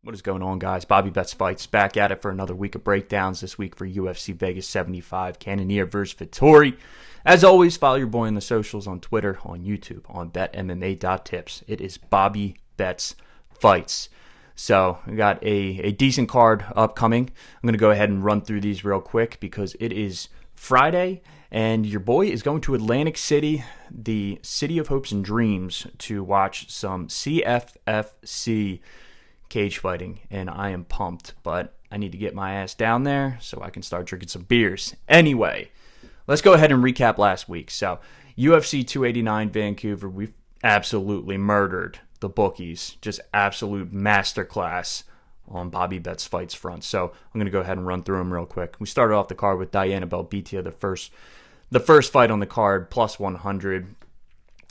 What is going on, guys? Bobby Betts Fights back at it for another week of breakdowns. This week for UFC Vegas 75, Cannonier versus Vettori. As always, follow your boy on the socials, on Twitter, on YouTube, on betmma.tips. It is Bobby Betts Fights. So we got a decent card upcoming. I'm going to go ahead and run through these real quick because it is Friday, and your boy is going to Atlantic City, the city of hopes and dreams, to watch some CFFC cage fighting, and I am pumped, but I need to get my ass down there so I can start drinking some beers. Anyway, let's go ahead and recap last week. So, UFC 289 Vancouver, we absolutely murdered the bookies. Just absolute masterclass on Bobby Betts Fights front. So, I'm going to go ahead and run through them real quick. We started off the card with Diana Belbita, the first fight on the card, plus 100.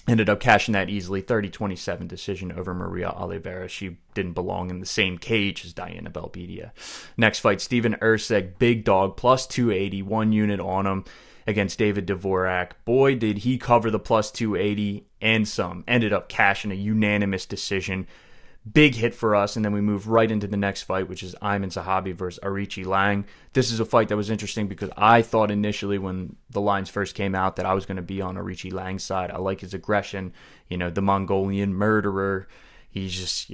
Ended up cashing that easily, 30-27 decision over Maria Oliveira. She didn't belong in the same cage as Diana Belbita. Next fight, Steven Erceg, big dog, plus 280, 1 unit on him against David Dvorak. Boy, did he cover the plus 280 and some. Ended up cashing a unanimous decision. Big hit for us, and then we move right into the next fight, which is Ayman Zahabi versus Arichi Lang. This is a fight that was interesting because I thought initially when the lines first came out that I was going to be on Arichi Lang's side. I like his aggression, the Mongolian murderer. He's just,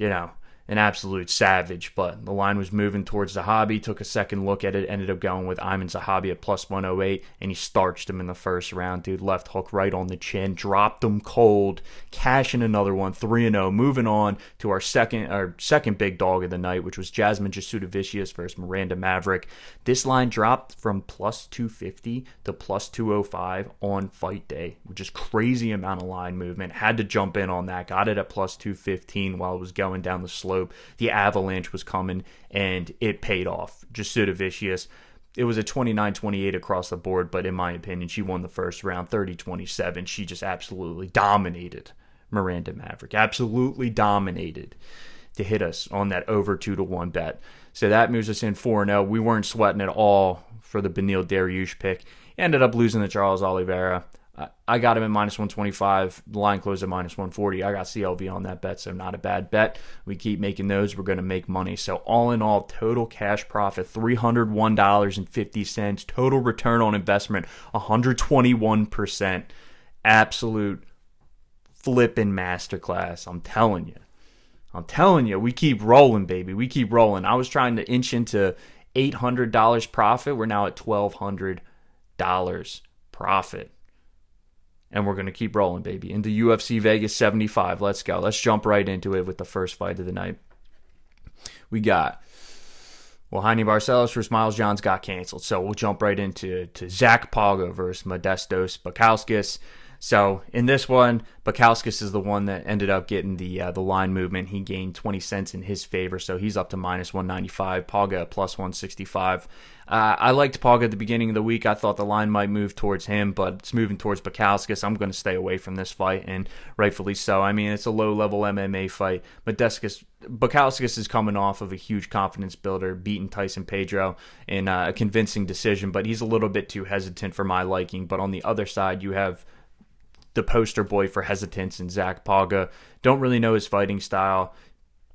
an absolute savage, but the line was moving towards Zahabi, took a second look at it, ended up going with Ayman Zahabi at plus 108, and he starched him in the first round, dude. Left hook right on the chin, dropped him cold, cashing another one, 3-0. Moving on to our second big dog of the night, which was Jasmine Jasudavicius versus Miranda Maverick. This line dropped from plus 250 to plus 205 on fight day, which is crazy amount of line movement. Had to jump in on that, got it at plus 215 while it was going down the slope. The avalanche was coming, and it paid off. Jasudavicius, it was a 29-28 across the board, but in my opinion, she won the first round, 30-27. She just absolutely dominated Miranda Maverick. Absolutely dominated to hit us on that over 2-1 bet. So that moves us in 4-0. We weren't sweating at all for the Beneil Dariush pick. Ended up losing to Charles Oliveira. I got him at minus 125. The line closed at minus 140. I got CLV on that bet, so not a bad bet. We keep making those. We're going to make money. So all in all, total cash profit, $301.50. Total return on investment, 121%. Absolute flipping masterclass. I'm telling you. We keep rolling, baby. We keep rolling. I was trying to inch into $800 profit. We're now at $1,200 profit. And we're going to keep rolling, baby. Into UFC Vegas 75. Let's go. Let's jump right into it with the first fight of the night. We got, Jaime Barcelos versus Miles Johns got canceled. So we'll jump right into Zach Pago versus Modestas Bukauskas. So in this one, Bukauskas is the one that ended up getting the line movement. He gained 20 cents in his favor, so he's up to minus 195. Paga at plus 165. I liked Paga at the beginning of the week. I thought the line might move towards him, but it's moving towards Bukauskas. I'm going to stay away from this fight, and rightfully so. I mean, it's a low-level MMA fight. Bukauskas is coming off of a huge confidence builder, beating Tyson Pedro in a convincing decision, but he's a little bit too hesitant for my liking. But on the other side, you have the poster boy for hesitance in Zach Paga. Don't really know his fighting style.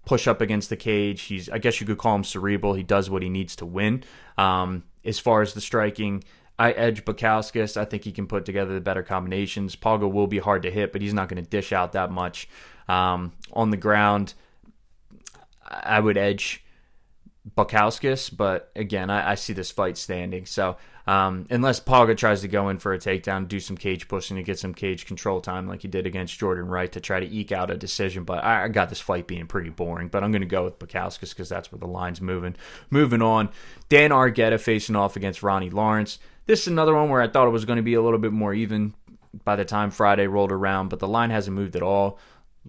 Push up against the cage. I guess you could call him cerebral. He does what he needs to win. As far as the striking, I edge Bukauskas. I think he can put together the better combinations. Paga will be hard to hit, but he's not going to dish out that much. On the ground, I would edge Bukauskas, but again, I see this fight standing. So unless Paga tries to go in for a takedown, do some cage pushing to get some cage control time like he did against Jordan Wright to try to eke out a decision. But I got this fight being pretty boring. But I'm going to go with Bukauskas because that's where the line's moving. Moving on, Dan Argueta facing off against Ronnie Lawrence. This is another one where I thought it was going to be a little bit more even by the time Friday rolled around, but the line hasn't moved at all.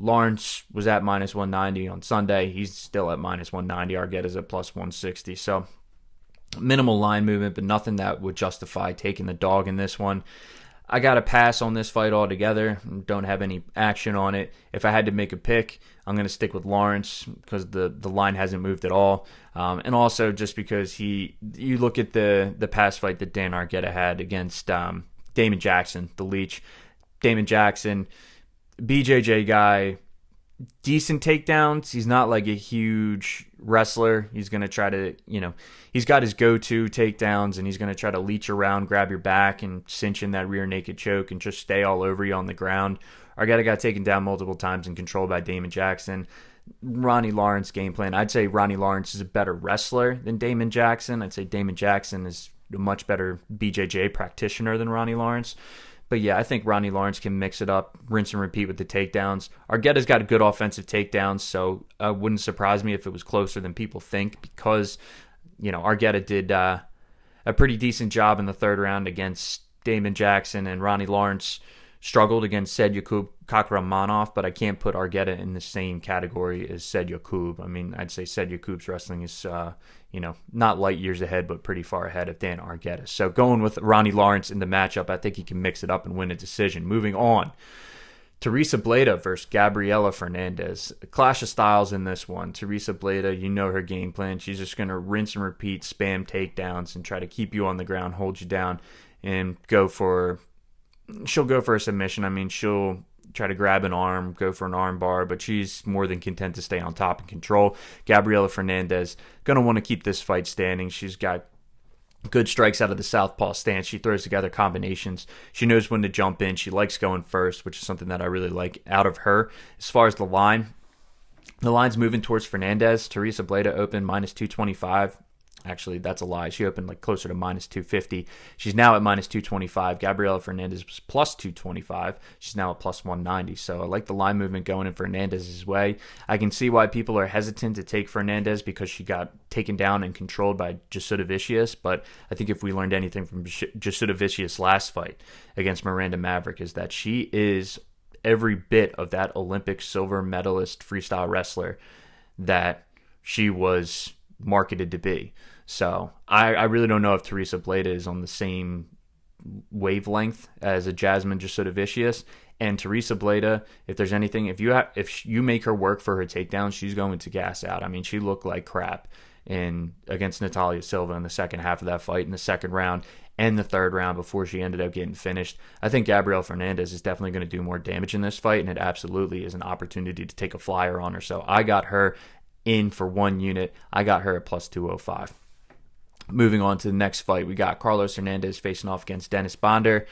Lawrence was at minus 190 on Sunday. He's still at minus 190. Argueta's at plus 160. So minimal line movement, but nothing that would justify taking the dog in this one. I got to pass on this fight altogether. Don't have any action on it. If I had to make a pick, I'm going to stick with Lawrence because the line hasn't moved at all. And also just because you look at the past fight that Dan Argueta had against Damon Jackson, the Leech. Damon Jackson, BJJ guy, decent takedowns. He's not like a huge wrestler. He's going to try to, he's got his go-to takedowns, and he's going to try to leech around, grab your back, and cinch in that rear naked choke and just stay all over you on the ground. Argetta got taken down multiple times and controlled by Damon Jackson. Ronnie Lawrence game plan. I'd say Ronnie Lawrence is a better wrestler than Damon Jackson. I'd say Damon Jackson is a much better BJJ practitioner than Ronnie Lawrence. But yeah, I think Ronnie Lawrence can mix it up, rinse and repeat with the takedowns. Argetta's got a good offensive takedowns, so it wouldn't surprise me if it was closer than people think, because, Argetta did a pretty decent job in the third round against Damon Jackson, and Ronnie Lawrence struggled against Said Yakub Kakramanov, but I can't put Argetta in the same category as Said Yakub. I mean, I'd say Said Yakub's wrestling is, not light years ahead, but pretty far ahead of Dan Argetta. So going with Ronnie Lawrence in the matchup, I think he can mix it up and win a decision. Moving on, Teresa Bleda versus Gabriela Fernandez. A clash of styles in this one. Teresa Bleda, you know her game plan. She's just going to rinse and repeat, spam takedowns, and try to keep you on the ground, hold you down, and she'll go for a submission. I mean, she'll try to grab an arm, go for an arm bar, but she's more than content to stay on top and control. Gabriela Fernandez going to want to keep this fight standing. She's got good strikes out of the southpaw stance. She throws together combinations. She knows when to jump in. She likes going first, which is something that I really like out of her. As far as the line's moving towards Fernandez. Teresa Bleda opened -225. Actually, that's a lie. She opened closer to -250. She's now at -225. Gabriela Fernandez was +225. She's now at +190. So I like the line movement going in Fernandez's way. I can see why people are hesitant to take Fernandez, because she got taken down and controlled by Jasuda Vicious. But I think if we learned anything from Jasuda Vicious' last fight against Miranda Maverick, is that she is every bit of that Olympic silver medalist freestyle wrestler that she was marketed to be. So I really don't know if Teresa Bleda is on the same wavelength as a Jasmine Jasuda Vicious. And Teresa Bleda, if there's anything, if you make her work for her takedown, she's going to gas out. I mean, she looked like crap against Natalia Silva in the second half of that fight, in the second round and the third round, before she ended up getting finished. I think Gabriela Fernandez is definitely going to do more damage in this fight, and it absolutely is an opportunity to take a flyer on her. So I got her in for one unit. I got her at +205. Moving on to the next fight, we got Carlos Hernandez facing off against Dennis Bonder.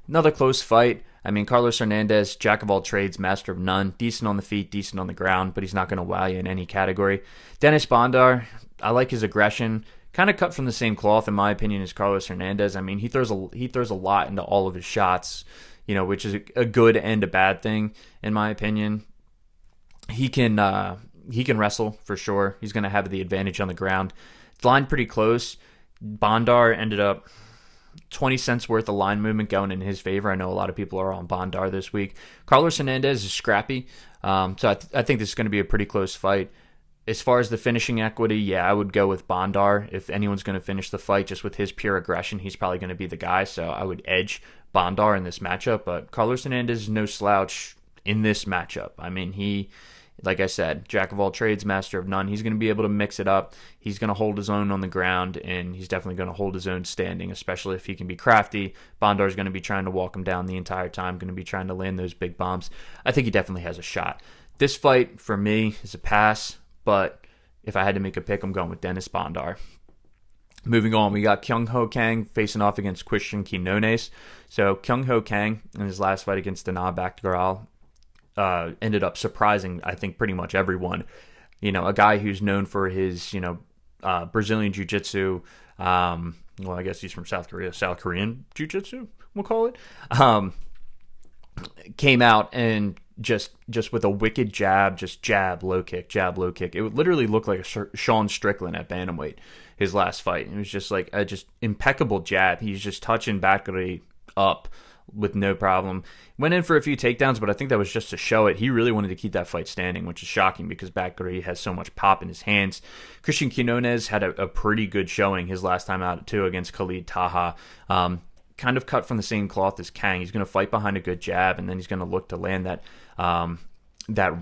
Another close fight. I mean, Carlos Hernandez, jack of all trades, master of none. Decent on the feet, decent on the ground, but he's not going to wow you in any category. Dennis Bonder, I like his aggression. Kind of cut from the same cloth, in my opinion, as Carlos Hernandez. I mean, he throws a lot into all of his shots, which is a good and a bad thing, in my opinion. He can wrestle for sure. He's going to have the advantage on the ground. It's lined pretty close. Bondar ended up 20 cents worth of line movement going in his favor. I know a lot of people are on Bondar this week. Carlos Hernandez is scrappy, so I think this is going to be a pretty close fight. As far as the finishing equity, yeah, I would go with Bondar. If anyone's going to finish the fight just with his pure aggression, he's probably going to be the guy, so I would edge Bondar in this matchup. But Carlos Hernandez is no slouch in this matchup. I mean, like I said, jack of all trades, master of none. He's going to be able to mix it up. He's going to hold his own on the ground, and he's definitely going to hold his own standing, especially if he can be crafty. Bondar's going to be trying to walk him down the entire time, going to be trying to land those big bombs. I think he definitely has a shot. This fight, for me, is a pass, but if I had to make a pick, I'm going with Dennis Bondar. Moving on, we got Kyung Ho Kang facing off against Christian Quinones. So Kyung Ho Kang, in his last fight against Dana Bakdagral, ended up surprising, I think, pretty much everyone. A guy who's known for his, Brazilian Jiu-Jitsu. Well, I guess he's from South Korea. South Korean Jiu-Jitsu, we'll call it. Came out and just with a wicked jab, just jab, low kick. It would literally look like a Sean Strickland at bantamweight, his last fight. It was just like a just impeccable jab. He's just touching Bakary up with no problem. Went in for a few takedowns, but I think that was just to show it. He really wanted to keep that fight standing, which is shocking because Bakary has so much pop in his hands. Christian Quinones had a pretty good showing his last time out, too, against Khalid Taha. Kind of cut from the same cloth as Kang. He's going to fight behind a good jab, and then he's going to look to land that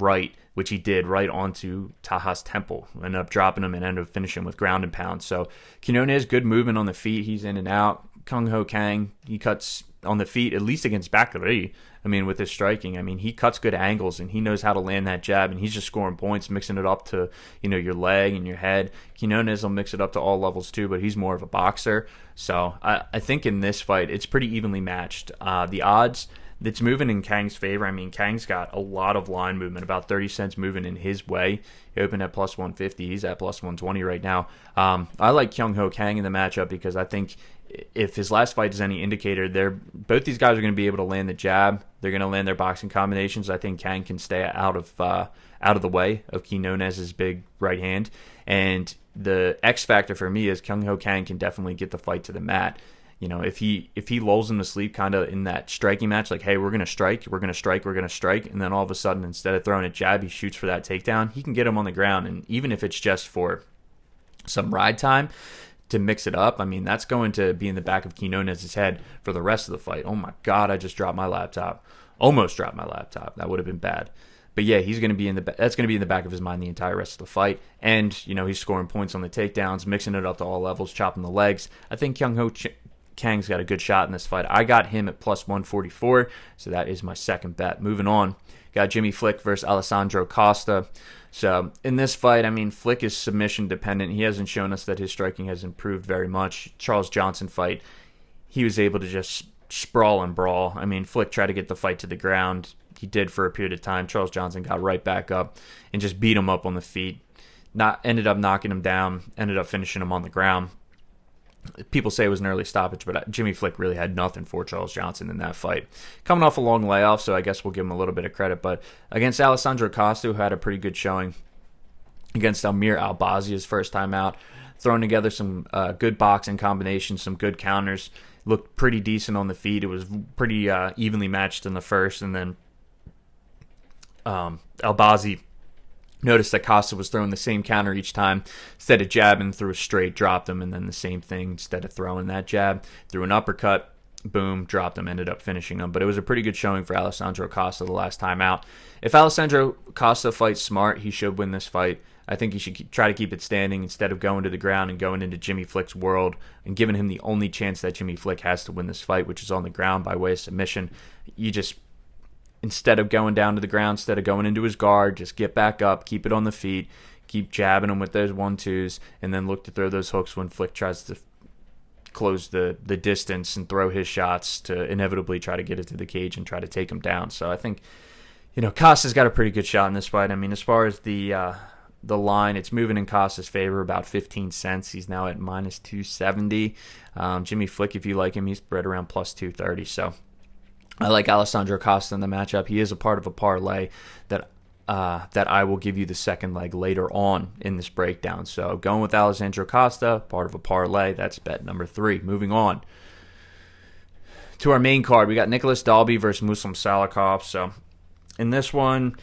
right, which he did right onto Taha's temple. Ended up dropping him and ended up finishing with ground and pound. So Quinones, good movement on the feet. He's in and out. Kyung Ho Kang, he cuts on the feet, at least against Vettori. I mean, with his striking, I mean, he cuts good angles and he knows how to land that jab, and he's just scoring points, mixing it up to, your leg and your head. Quinones will mix it up to all levels too, but he's more of a boxer. So I think in this fight, it's pretty evenly matched. The odds that's moving in Kang's favor. I mean, Kang's got a lot of line movement, about 30 cents moving in his way. He opened at plus 150. He's at plus 120 right now. I like Kyung-Ho Kang in the matchup because I think if his last fight is any indicator, both these guys are going to be able to land the jab. They're going to land their boxing combinations. I think Kang can stay out of the way of Quinones' big right hand. And the X factor for me is Kyung-Ho Kang can definitely get the fight to the mat. If he lulls him to sleep kind of in that striking match, like, hey, we're going to strike, and then all of a sudden, instead of throwing a jab, he shoots for that takedown, he can get him on the ground. And even if it's just for some ride time to mix it up, I mean, that's going to be in the back of Quinones' head for the rest of the fight. Oh my God, I just dropped my laptop. Almost dropped my laptop. That would have been bad. But yeah, that's going to be in the back of his mind the entire rest of the fight. And, he's scoring points on the takedowns, mixing it up to all levels, chopping the legs. I think Kyung-Ho Kang's got a good shot in this fight. I got him at plus 144, so that is my second bet. Moving on, got Jimmy Flick versus Alessandro Costa. So in this fight, I mean, Flick is submission dependent. He hasn't shown us that his striking has improved very much. Charles Johnson fight, he was able to just sprawl and brawl. I mean, Flick tried to get the fight to the ground. He did for a period of time. Charles Johnson got right back up and just beat him up on the feet. Ended up knocking him down, ended up finishing him on the ground. People say it was an early stoppage, but Jimmy Flick really had nothing for Charles Johnson in that fight. Coming off a long layoff, so I guess we'll give him a little bit of credit. But against Alessandro Costa, who had a pretty good showing against Amir Albazi his first time out, throwing together some good boxing combinations, some good counters, looked pretty decent on the feet. It was pretty evenly matched in the first, and then Albazi noticed that Costa was throwing the same counter each time. Instead of jabbing, threw a straight, dropped him, and then the same thing. Instead of throwing that jab, threw an uppercut, boom, dropped him, ended up finishing him. But it was a pretty good showing for Alessandro Costa the last time out. If Alessandro Costa fights smart, he should win this fight. I think he should try to keep it standing instead of going to the ground and going into Jimmy Flick's world and giving him the only chance that Jimmy Flick has to win this fight, which is on the ground by way of submission. Instead of going down to the ground, instead of going into his guard, just get back up, keep it on the feet, keep jabbing him with those 1-2s, and then look to throw those hooks when Flick tries to close the distance and throw his shots to inevitably try to get it to the cage and try to take him down. So I think, Costa's got a pretty good shot in this fight. I mean, as far as the line, it's moving in Costa's favor about 15 cents. He's now at minus 270. Jimmy Flick, if you like him, he's right around plus 230. So I like Alessandro Costa in the matchup. He is a part of a parlay that I will give you the second leg later on in this breakdown. So going with Alessandro Costa, part of a parlay. That's bet number 3. Moving on to our main card, we got Nicholas Dalby versus Muslim Salikov. So in this one,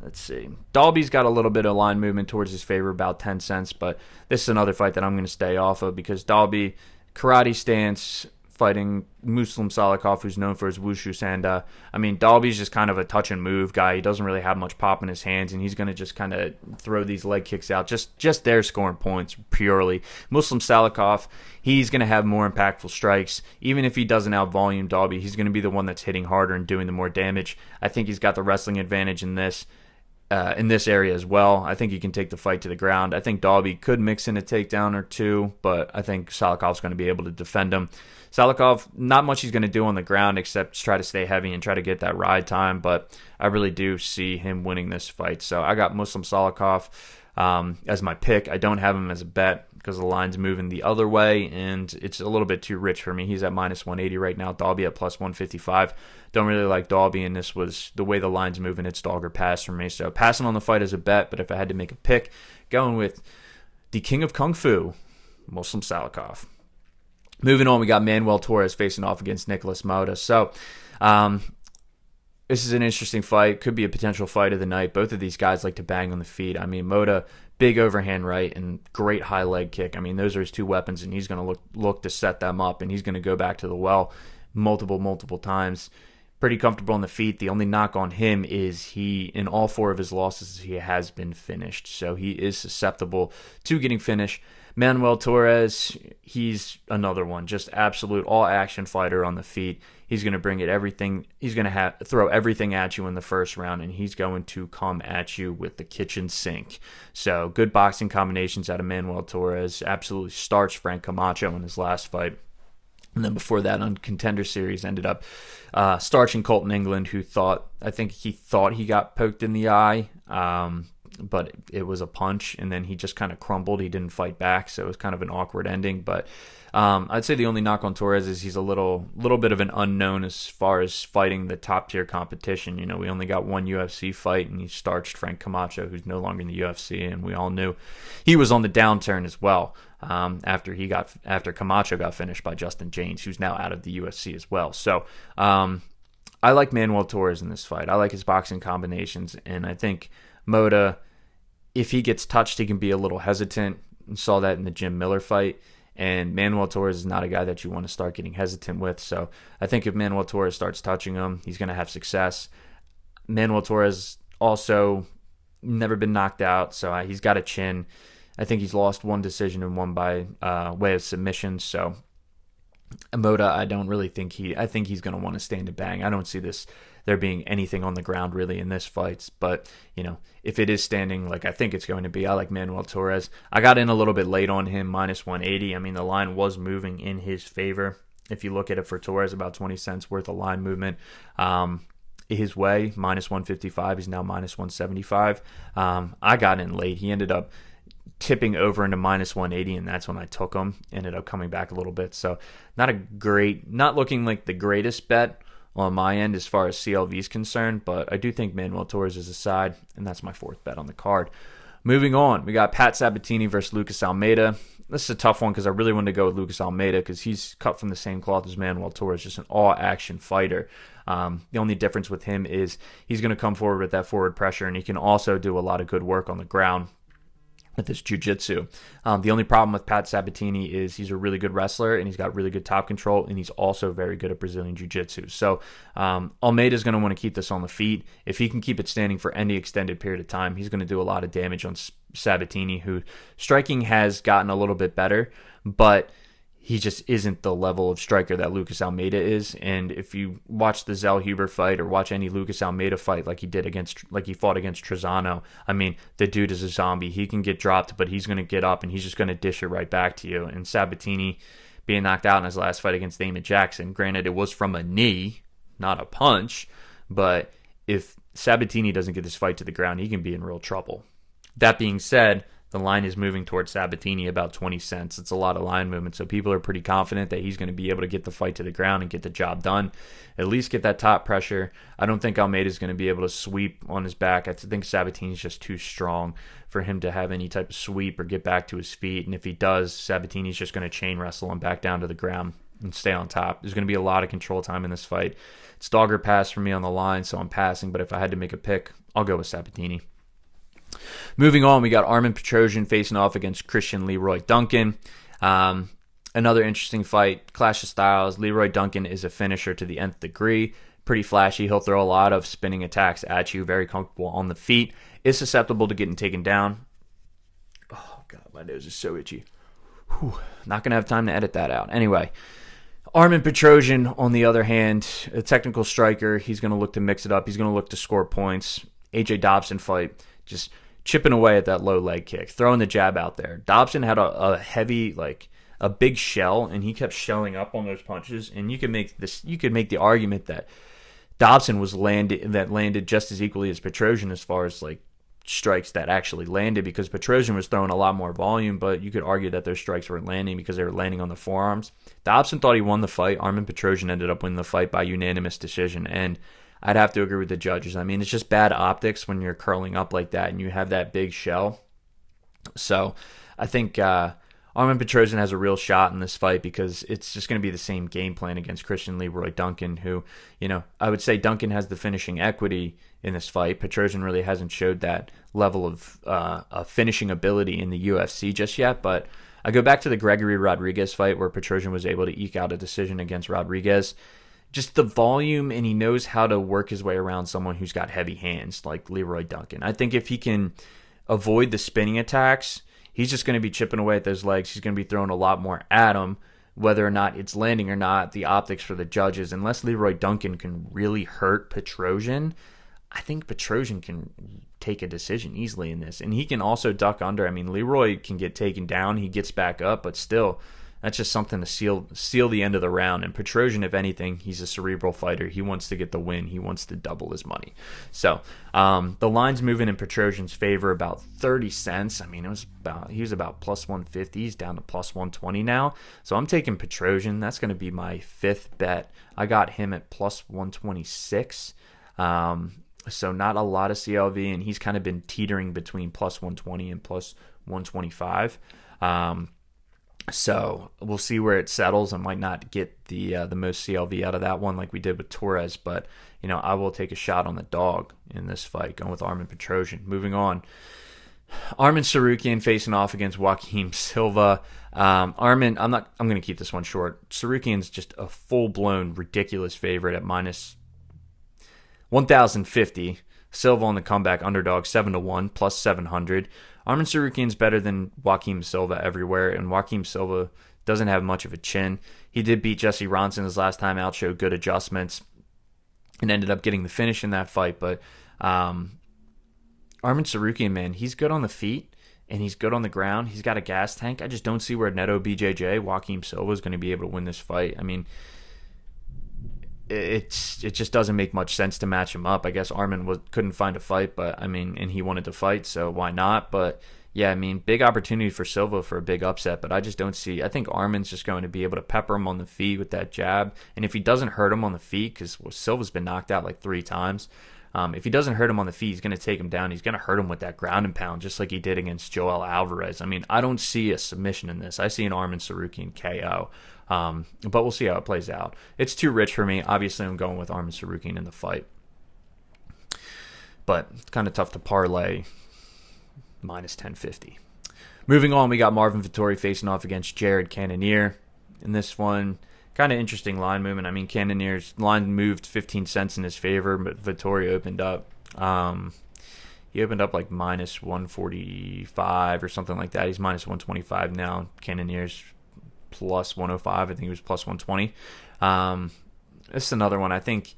let's see. Dalby's got a little bit of line movement towards his favor, about 10 cents. But this is another fight that I'm going to stay off of because Dalby, karate stance, fighting Muslim Salikov, who's known for his wushu sanda. I mean, Dalby's just kind of a touch and move guy. He doesn't really have much pop in his hands, and he's going to just kind of throw these leg kicks out. Just there scoring points purely. Muslim Salikov, he's going to have more impactful strikes. Even if he doesn't out-volume Dalby, he's going to be the one that's hitting harder and doing the more damage. I think he's got the wrestling advantage in this area as well. I think he can take the fight to the ground. I think Dalby could mix in a takedown or two, but I think Salikov's going to be able to defend him. Salikov, not much he's going to do on the ground except try to stay heavy and try to get that ride time, but I really do see him winning this fight. So I got Muslim Salikov as my pick. I don't have him as a bet because the line's moving the other way, and it's a little bit too rich for me. He's at minus 180 right now. Dalby at plus 155. Don't really like Dalby, and this was the way the line's moving. It's dog or pass for me. So passing on the fight as a bet, but if I had to make a pick, going with the king of kung fu, Muslim Salikov. Moving on, we got Manuel Torres facing off against Nicholas Mota. So this is an interesting fight. Could be a potential fight of the night. Both of these guys like to bang on the feet. I mean, Mota, big overhand right and great high leg kick. I mean, those are his two weapons, and he's going to look to set them up, and he's going to go back to the well multiple times. Pretty comfortable on the feet. The only knock on him is in all 4 of his losses, he has been finished. So he is susceptible to getting finished. Manuel Torres, he's another one, just absolute all-action fighter on the feet. He's going to bring it everything. He's going to throw everything at you in the first round, and he's going to come at you with the kitchen sink. So good boxing combinations out of Manuel Torres. Absolutely starched Frank Camacho in his last fight. And then before that, on Contender Series, ended up starching Colton England, who I think he thought he got poked in the eye, but it was a punch, and then he just kind of crumbled. He didn't fight back, so it was kind of an awkward ending. But I'd say the only knock on Torres is he's a little bit of an unknown as far as fighting the top-tier competition. You know, we only got one UFC fight, and he starched Frank Camacho, who's no longer in the UFC, and we all knew he was on the downturn as well. After Camacho got finished by Justin James, who's now out of the UFC as well. So I like Manuel Torres in this fight. I like his boxing combinations, and I think Moda, if he gets touched, he can be a little hesitant. We saw that in the Jim Miller fight, and Manuel Torres is not a guy that you want to start getting hesitant with. So I think if Manuel Torres starts touching him, he's going to have success. Manuel Torres also never been knocked out, so he's got a chin. I think he's lost one decision and one by way of submission. So Moda, I don't really think I think he's going to want to stand and bang. I don't see there being anything on the ground really in this fight. But, you know, if it is standing like I think it's going to be, I like Manuel Torres. I got in a little bit late on him, minus 180. I mean, the line was moving in his favor. If you look at it for Torres, about 20 cents worth of line movement. His way, minus 155. He's now minus 175. I got in late. He ended up tipping over into minus 180, and that's when I took him. Ended up coming back a little bit. So not looking like the greatest bet on my end as far as CLV is concerned, but I do think Manuel Torres is a side, and that's my fourth bet on the card. Moving on, we got Pat Sabatini versus Lucas Almeida. This is a tough one because I really wanted to go with Lucas Almeida because he's cut from the same cloth as Manuel Torres, just an all-action fighter. The only difference with him is he's going to come forward with that forward pressure, and he can also do a lot of good work on the ground with his jiu-jitsu. The only problem with Pat Sabatini is he's a really good wrestler, and he's got really good top control, and he's also very good at Brazilian jiu-jitsu. So Almeida's going to want to keep this on the feet. If he can keep it standing for any extended period of time, he's going to do a lot of damage on Sabatini, who striking has gotten a little bit better, but he just isn't the level of striker that Lucas Almeida is. And if you watch the Zell Huber fight or watch any Lucas Almeida fight like he fought against Trezano, I mean, the dude is a zombie. He can get dropped, but he's going to get up and he's just going to dish it right back to you. And Sabatini being knocked out in his last fight against Damon Jackson, granted it was from a knee, not a punch, but if Sabatini doesn't get this fight to the ground, he can be in real trouble. That being said, the line is moving towards Sabatini about 20 cents. It's a lot of line movement, so people are pretty confident that he's going to be able to get the fight to the ground and get the job done, at least get that top pressure. I don't think Almeida is going to be able to sweep on his back. I think Sabatini's just too strong for him to have any type of sweep or get back to his feet, and if he does, Sabatini's just going to chain wrestle him back down to the ground and stay on top. There's going to be a lot of control time in this fight. It's dog or pass for me on the line, so I'm passing, but if I had to make a pick, I'll go with Sabatini. Moving on, we got Armen Petrosyan facing off against Christian Leroy Duncan. Another interesting fight, clash of styles. Leroy Duncan is a finisher to the nth degree. Pretty flashy. He'll throw a lot of spinning attacks at you. Very comfortable on the feet. Is susceptible to getting taken down. Oh, God, my nose is so itchy. Whew, not going to have time to edit that out. Anyway, Armen Petrosyan, on the other hand, a technical striker. He's going to look to mix it up. He's going to look to score points. AJ Dobson fight, just chipping away at that low leg kick, throwing the jab out there. Dobson had a heavy, a big shell, and he kept shelling up on those punches. And you could make the argument that Dobson landed just as equally as Petrosyan as far as strikes that actually landed, because Petrosyan was throwing a lot more volume, but you could argue that those strikes weren't landing because they were landing on the forearms. Dobson thought he won the fight. Armen Petrosyan ended up winning the fight by unanimous decision, and I'd have to agree with the judges. I mean, it's just bad optics when you're curling up like that and you have that big shell. So I think Armen Petrosyan has a real shot in this fight because it's just going to be the same game plan against Christian Leroy Duncan, who, I would say Duncan has the finishing equity in this fight. Petrosyan really hasn't showed that level of finishing ability in the UFC just yet, but I go back to the Gregory Rodriguez fight where Petrosyan was able to eke out a decision against Rodriguez. Just the volume, and he knows how to work his way around someone who's got heavy hands like Leroy Duncan. I think if he can avoid the spinning attacks, he's just going to be chipping away at those legs. He's going to be throwing a lot more at him. Whether or not it's landing or not, the optics for the judges, unless Leroy Duncan can really hurt Petrosian, I think Petrosian can take a decision easily in this. And he can also duck under. I mean, Leroy can get taken down. He gets back up, but still, that's just something to seal the end of the round. And Petrosian, if anything, he's a cerebral fighter. He wants to get the win. He wants to double his money. So the line's moving in Petrosian's favor about 30 cents. I mean, he was about plus 150. He's down to plus 120 now. So I'm taking Petrosian. That's going to be my fifth bet. I got him at plus 126. So not a lot of CLV, and he's kind of been teetering between plus 120 and plus 125. So we'll see where it settles. I might not get the most CLV out of that one like we did with Torres, but I will take a shot on the dog in this fight, going with Arman Petrosian. Moving on, Arman Tsarukyan facing off against Joaquim Silva. Arman, I'm going to keep this one short. Tsarukyan's just a full-blown ridiculous favorite at minus 1,050. Silva on the comeback underdog 7-1 plus 700. Arman Tsarukyan's better than Joaquim Silva everywhere, and Joaquim Silva doesn't have much of a chin. He did beat Jesse Ronson his last time out, showed good adjustments, and ended up getting the finish in that fight. But Arman Tsarukyan, man, he's good on the feet, and he's good on the ground. He's got a gas tank. I just don't see where Neto BJJ, Joaquim Silva, is going to be able to win this fight. I mean, it just doesn't make much sense to match him up. I guess Arman couldn't find a fight, but I mean, and he wanted to fight, so why not? But yeah, I mean, big opportunity for Silva for a big upset, but I just don't see. I think Arman's just going to be able to pepper him on the feet with that jab, and if he doesn't hurt him on the feet, because Silva's been knocked out like 3 times, if he doesn't hurt him on the feet, he's going to take him down. He's going to hurt him with that ground and pound, just like he did against Joel Alvarez. I mean, I don't see a submission in this. I see an Arman Tsarukyan KO. But we'll see how it plays out. It's too rich for me. Obviously, I'm going with Arman Tsarukyan in the fight. But it's kind of tough to parlay minus 1050. Moving on, we got Marvin Vettori facing off against Jared Cannonier. In this one, kind of interesting line movement. I mean, Cannonier's line moved 15 cents in his favor, but Vettori opened up. He opened up like minus 145 or something like that. He's minus 125 now. Cannonier's plus 105. I think he was plus 120. This is another one. I think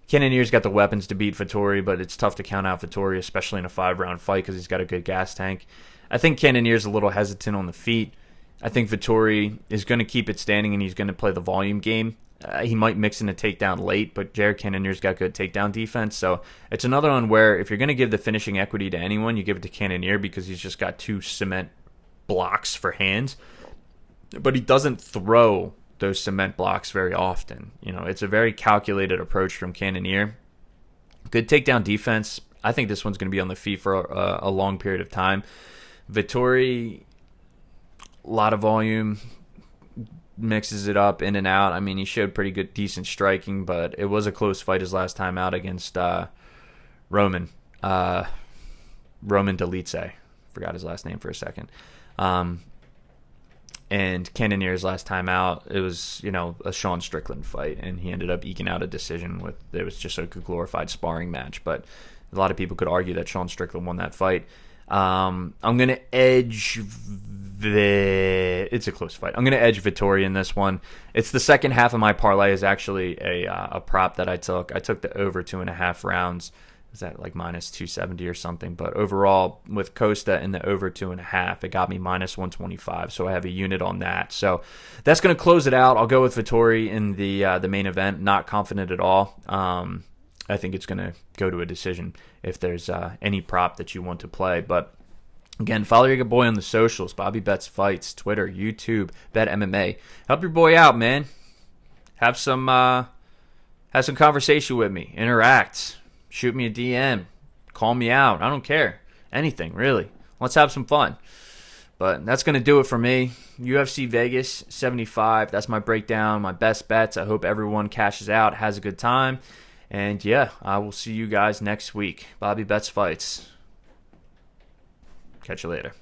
Cannonier's got the weapons to beat Vettori, but it's tough to count out Vettori, especially in a 5-round fight because he's got a good gas tank. I think Cannonier's a little hesitant on the feet. I think Vettori is going to keep it standing and he's going to play the volume game. He might mix in a takedown late, but Jared Cannonier's got good takedown defense. So it's another one where if you're going to give the finishing equity to anyone, you give it to Cannonier because he's just got 2 cement blocks for hands. But he doesn't throw those cement blocks very often. It's a very calculated approach from Cannonier. Good takedown defense. I think this one's going to be on the feet for a long period of time. Vettori, a lot of volume, mixes it up in and out. I mean, he showed pretty good, decent striking, but it was a close fight his last time out against Roman Dolidze. Forgot his last name for a second. And Cannonier's last time out, it was, a Sean Strickland fight, and he ended up eking out a decision it was just a glorified sparring match. But a lot of people could argue that Sean Strickland won that fight. I'm going to edge it's a close fight. I'm going to edge Vettori in this one. It's the second half of my parlay is actually a prop that I took. I took the over 2.5 rounds. Is that like minus 270 or something? But overall, with Costa and the over 2.5, it got me minus 125. So I have a unit on that. So that's going to close it out. I'll go with Vettori in the main event. Not confident at all. I think it's going to go to a decision if there's any prop that you want to play. But again, follow your boy on the socials. Bobby Bets Fights, Twitter, YouTube, Bet MMA. Help your boy out, man. Have some conversation with me. Interact. Shoot me a DM. Call me out. I don't care. Anything, really. Let's have some fun. But that's going to do it for me. UFC Vegas 75. That's my breakdown, my best bets. I hope everyone cashes out, has a good time. And yeah, I will see you guys next week. Bobby Bets Fights. Catch you later.